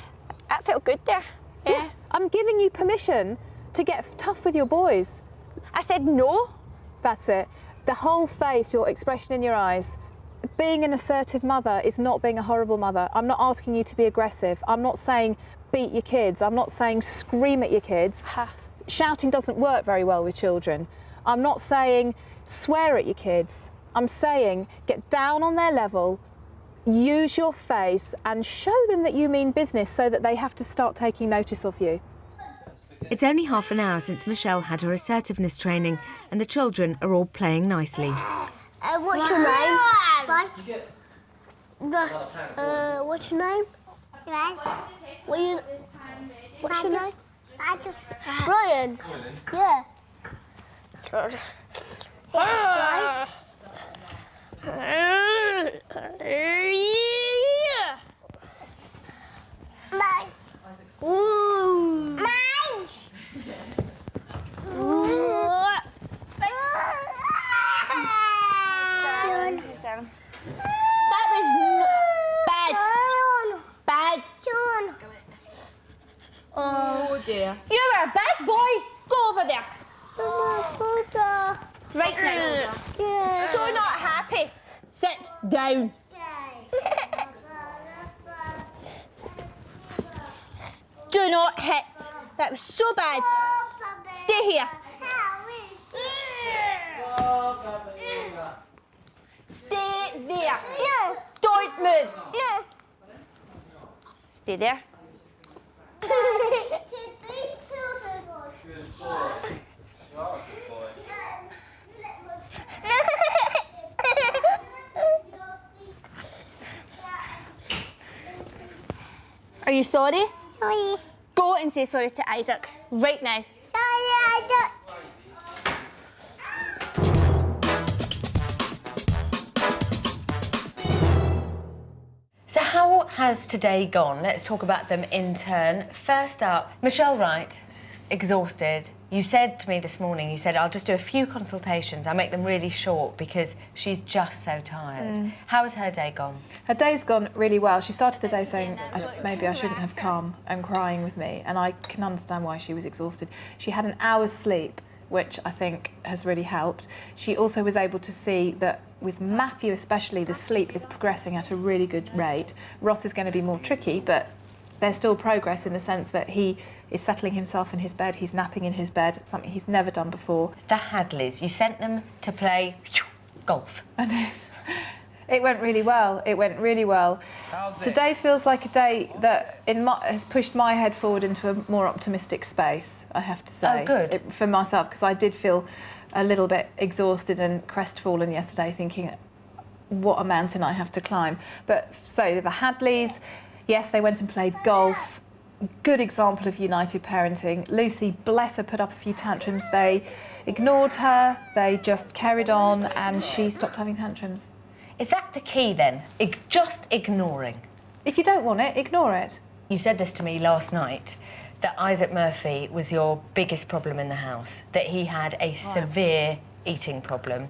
That felt good there. Yeah. I'm giving you permission to get tough with your boys. I said no. That's it. The whole face, your expression in your eyes. Being an assertive mother is not being a horrible mother. I'm not asking you to be aggressive. I'm not saying beat your kids. I'm not saying scream at your kids. Ha. Shouting doesn't work very well with children. I'm not saying swear at your kids. I'm saying get down on their level, use your face and show them that you mean business so that they have to start taking notice of you. It's only half an hour since Michelle had her assertiveness training and the children are all playing nicely. What's your name? Russ. What's your name? Russ. What's your name? Brian. Yeah. That was bad. Bad. Oh dear. You are a bad boy. Go over there. Right now. So not happy. Sit down. Do not hit. That was so bad. Stay here. Stay there. Don't move. Stay there. Are you sorry? Sorry. Go and say sorry to Isaac right now. So how has today gone? Let's talk about them in turn. First up, Michelle Wright, exhausted. You said to me this morning, you said, I'll just do a few consultations. I'll make them really short because she's just so tired. How has her day gone? Her day's gone really well. She started the day saying, maybe I shouldn't have come and crying with me, and I can understand why she was exhausted. She had an hour's sleep, which I think has really helped. She also was able to see that with Matthew especially, the sleep is progressing at a really good rate. Ross is going to be more tricky, but there's still progress in the sense that he is settling himself in his bed, he's napping in his bed, something he's never done before. The Hadleys, you sent them to play golf. I did. It went really well. It went really well. Today feels like a day that has pushed my head forward into a more optimistic space, I have to say. Oh, good. For myself, because I did feel a little bit exhausted and crestfallen yesterday, thinking, what a mountain I have to climb. But so the Hadleys, yes, they went and played golf. Good example of united parenting. Lucy, bless her, put up a few tantrums. They ignored her, they just carried on, and she stopped having tantrums. Is that the key then? Just ignoring? If you don't want it, ignore it. You said this to me last night, that Isaac Murphy was your biggest problem in the house, that he had a severe eating problem,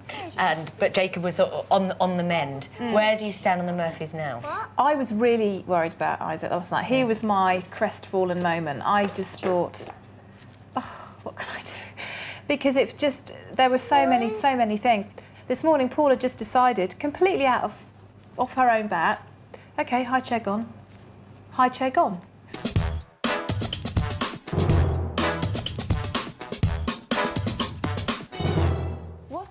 but Jacob was on the mend. Where do you stand on the Murphys now? I was really worried about Isaac last night. He was my crestfallen moment. I just thought, oh, what can I do? Because there were so many things. This morning, Paula just decided, completely off her own bat, okay, high chair gone, high chair gone.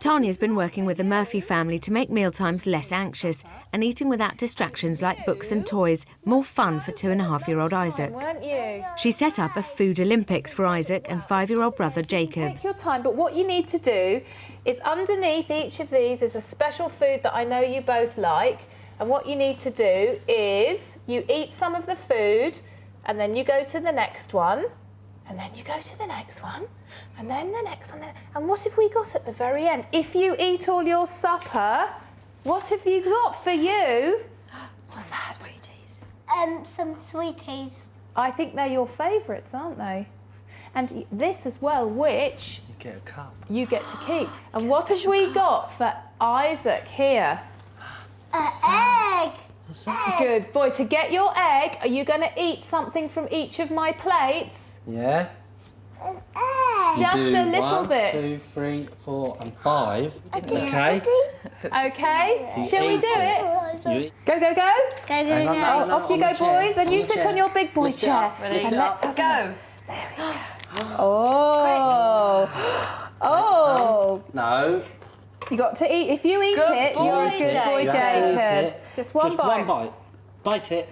Tanya's been working with the Murphy family to make mealtimes less anxious and eating without distractions like books and toys more fun for 2.5-year-old Isaac. Weren't you? She set up a food Olympics for Isaac and 5-year-old brother Jacob. Take your time, but what you need to do is underneath each of these is a special food that I know you both like, and what you need to do is you eat some of the food and then you go to the next one, and then you go to the next one, and then the next one. And what have we got at the very end? If you eat all your supper, what have you got for you? What's that? Sweeties. Some sweeties. I think they're your favourites, aren't they? And this as well, which You get a cup. you get to keep. And what have we got for Isaac here? Egg. Good boy. To get your egg, are you going to eat something from each of my plates? Yeah. Egg. Just Do a little 1, bit. 2, 3, 4, and 5. Okay. Okay. So you Shall we eat do it? You eat. Go, go, go. Go, go, Hang on, go. hang on, Off you on go, the chair. boys. And you On the sit chair. on your big boy Lift it chair. up. And let's have Go. Oh. Oh. No. You got to eat. If you eat Good it, boy, you're a good Jacob. boy, You have to eat Jacob. it. Just one bite. One bite. Bite it.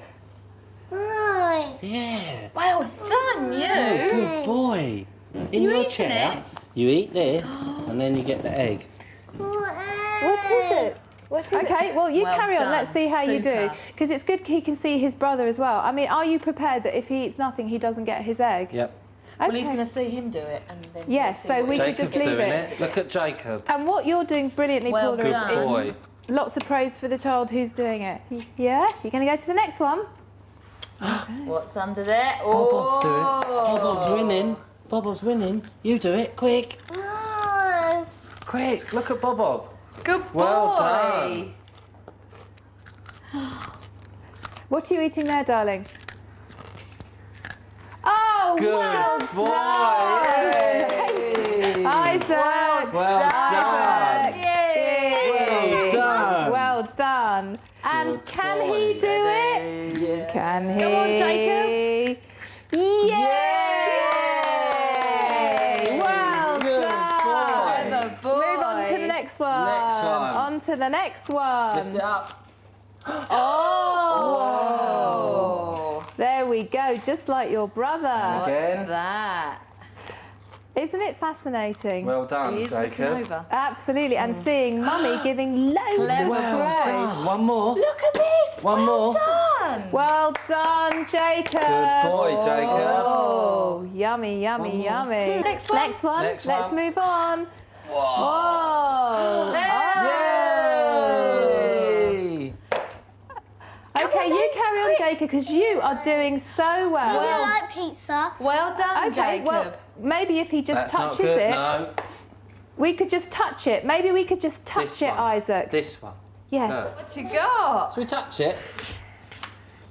Mine. Yeah. Well done, you. Oh, good boy. In You your eating chair, you eat this, and then you get the egg. What is it? What is okay, well, you Well carry on. done. Let's see how you do. Super. Because it's good he can see his brother as well. I mean, are you prepared that if he eats nothing, he doesn't get his egg? Yep. Okay. Well, he's going to see him do it, and then. Yes, we'll see so what we he- could Jacob's just leave doing it. it. Look at Jacob. And what you're doing brilliantly, Well Paula, done. is Boy. lots of praise for the child who's doing it. Yeah? You're going to go to the next one? What's under there? Bob's doing it. Oh. Bob's winning. Bob's winning. You do it. Quick. Mine. Quick. Look at Bob. Good boy. Well done. What are you eating there, darling? Oh, Good well boy. done. Isaac. Well done. Isaac. Yay. Well done. Well done. And Good can boy. he do it? Yeah. Can he? Come on, Jacob. Yay! Well Good done. boy. Good boy. Move on to the next one. Next one. On to the next one. Lift it up. Oh! There we go, just like your brother. Again. That. Isn't it fascinating? Well done, He is looking Jacob. over. Absolutely, and seeing Mummy giving loads Clever. of Well praise. done. One more. Look at this. One more. Done. Well done, Jacob. Good boy, Jacob. Oh, yummy, yummy, One more. yummy. Next one. Next one. Next Let's one. move on. Whoa. Yay! Okay, you carry on, Jacob, because you are doing so Do you well. like pizza? Well done, Okay, Jacob. well, maybe if he just That's not touches good. it, No. we could just touch it. Maybe we could just touch This it, one. Isaac. This one. Yes, No. What you got? So we touch it.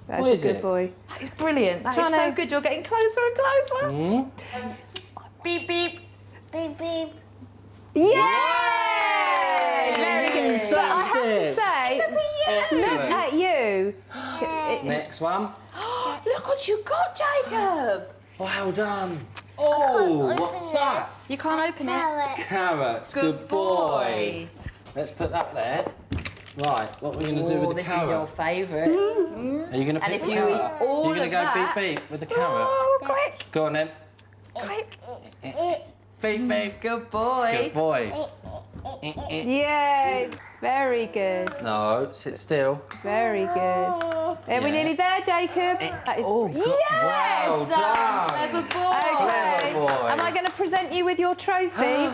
that's What a is good it? boy. That is brilliant. That Trying is so to- good. You're getting closer and closer. Mm. Beep beep. Beep beep. Yay! Very good. But I have to Touched say, look Excellent. at you. Next one. Look what you got, Jacob. Well done. Oh, what's that? You can't open it. Carrot. Carrot. Good boy. let's put that there. Right, what are we going to do with the this carrot? is your favourite. Are you going to pick And if the you carrot eat up? all You're going of to go that- beep beep with the carrot. Oh, quick, Go on then. quick. Beep beep. Good boy. Good boy. Yay! Very good. No, sit still. Very good. Are we Yeah. nearly there, Jacob? That is Oh, good. Well done. Clever boy. Okay. Clever boy. Am I going to present you with your trophy?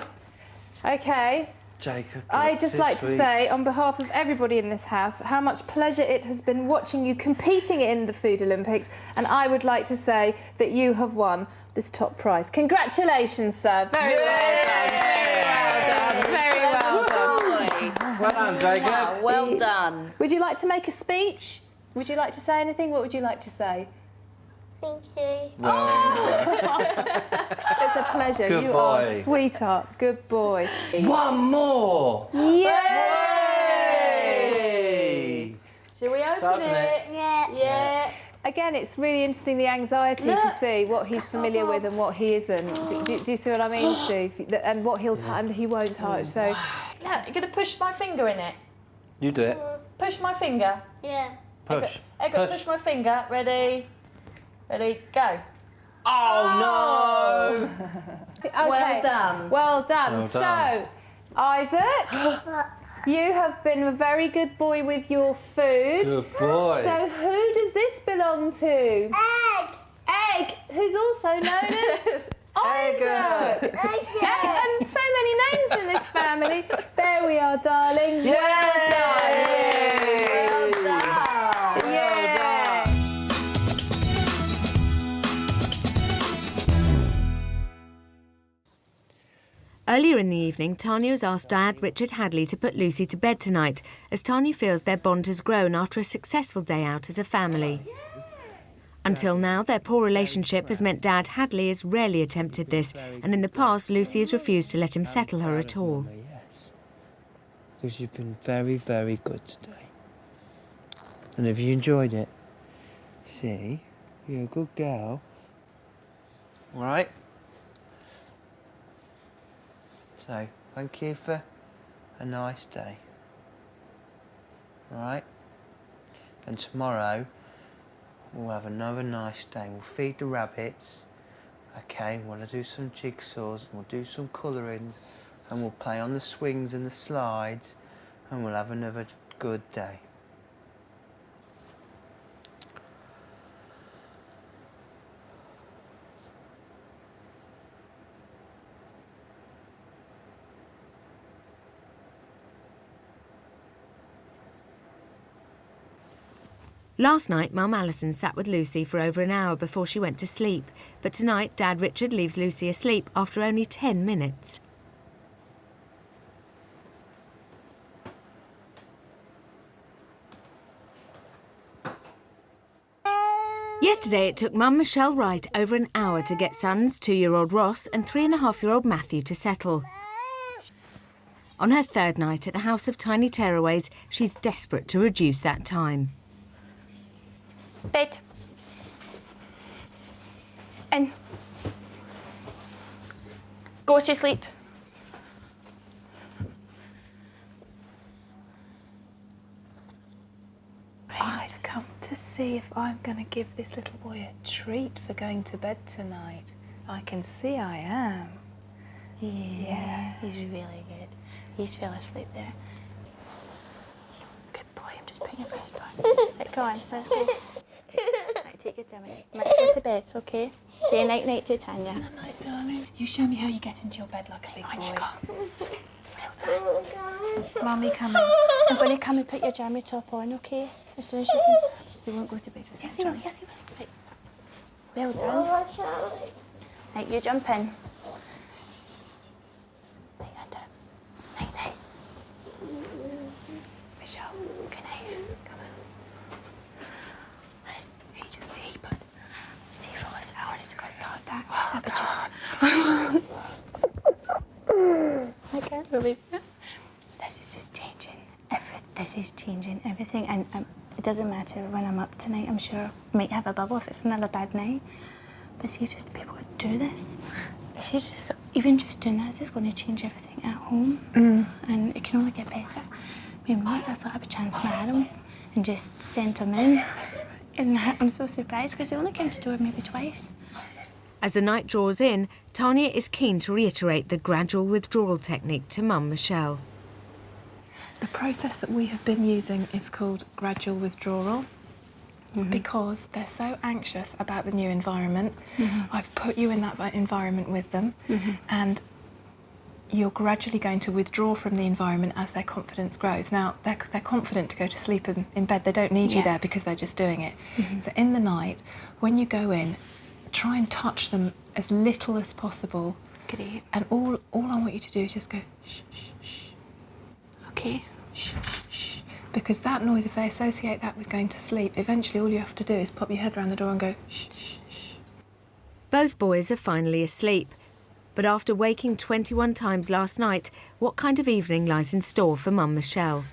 Okay. Jacob. I'd just like to say, on behalf of everybody in this house, how much pleasure it has been watching you competing in the Food Olympics, and I would like to say that you have won this top prize. Congratulations, sir. Very well done. Very well done. Well done, Jacob. Wow, well done. Would you like to make a speech? Would you like to say anything? What would you like to say? Thank you. It's a pleasure. Good you boy. are a sweetheart. Good boy. One more. Yay! Shall we open it? Yeah. Yeah. Again, it's really interesting, the anxiety to see what he's familiar with and what he isn't. Do you see what I mean, Steve? And what he'll touch and he won't touch. So, Look, you're going to push my finger in it. You do it. Push my finger. Yeah. Push. Eggo, push my finger. Ready? Ready, go. Oh, no. okay. Well done. Well done. Well done. So, Isaac, you have been a very good boy with your food. Good boy. So, who does this belong to? Egg. Egg, who's also known as Isaac. Egg. And so many names in this family. There we are, darling. Yay! Well done. Well done. Yeah. Earlier in the evening, Tanya has asked Dad Richard Hadley to put Lucy to bed tonight, as Tanya feels their bond has grown after a successful day out as a family. Until now, their poor relationship has meant Dad Hadley has rarely attempted this, and in the past, Lucy has refused to let him settle her at all. Yes. Because you've been very, very good today. And have you enjoyed it? See, you're a good girl. All right? So, thank you for a nice day. All right? And tomorrow, we'll have another nice day. We'll feed the rabbits. Okay, we'll do some jigsaws, we'll do some colourings, and we'll play on the swings and the slides, and we'll have another good day. Last night, Mum Alison sat with Lucy for over an hour before she went to sleep, but tonight Dad Richard leaves Lucy asleep after only 10 minutes. Yesterday, it took Mum Michelle Wright over an hour to get sons 2-year-old Ross and 3.5-year-old Matthew to settle. On her third night at the house of tiny Tearaways, she's desperate to reduce that time. Bed. In. Go to sleep. I've come to see if I'm going to give this little boy a treat for going to bed tonight. I can see I am. Yeah, he's really good. He's fell asleep there. Good boy, I'm just putting your vest on. Right, come on, let's go. Right, take your time. Let's go to bed, okay? Say night-night to Tanya. Night, darling. You show me how you get into your bed like a big boy. Well done. Mummy, come in. I'm going to come and put your jammy top on, okay? As soon as you can. You won't go to bed with Yes, he will. Yes, he will. Right. Well done. Right, you jump in. Night, Hunter. Night, night. Michelle, good night. Come on. He just, but see, Ross, I already got that. I can't believe it. This is just changing. This is changing everything, and it doesn't matter when I'm up tonight. I'm sure I might have a bubble if it's another bad night. But see, just to be able to do this, It's just, even just doing that is just going to change everything at home. And it can only get better. My mum also thought I would transfer him and just send him in. And I'm so surprised because they only came to the door maybe twice. As the night draws in, Tanya is keen to reiterate the gradual withdrawal technique to Mum Michelle. The process that we have been using is called gradual withdrawal because they're so anxious about the new environment. I've put you in that environment with them and you're gradually going to withdraw from the environment as their confidence grows. Now, they're confident to go to sleep in bed. They don't need you there because they're just doing it. So in the night, when you go in, try and touch them as little as possible. Great. And all I want you to do is just go shh, shh, shh. Okay. Shh, shh, shh. Because that noise, if they associate that with going to sleep, eventually all you have to do is pop your head around the door and go shh, shh, shh. Both boys are finally asleep. But after waking 21 times last night, what kind of evening lies in store for Mum Michelle?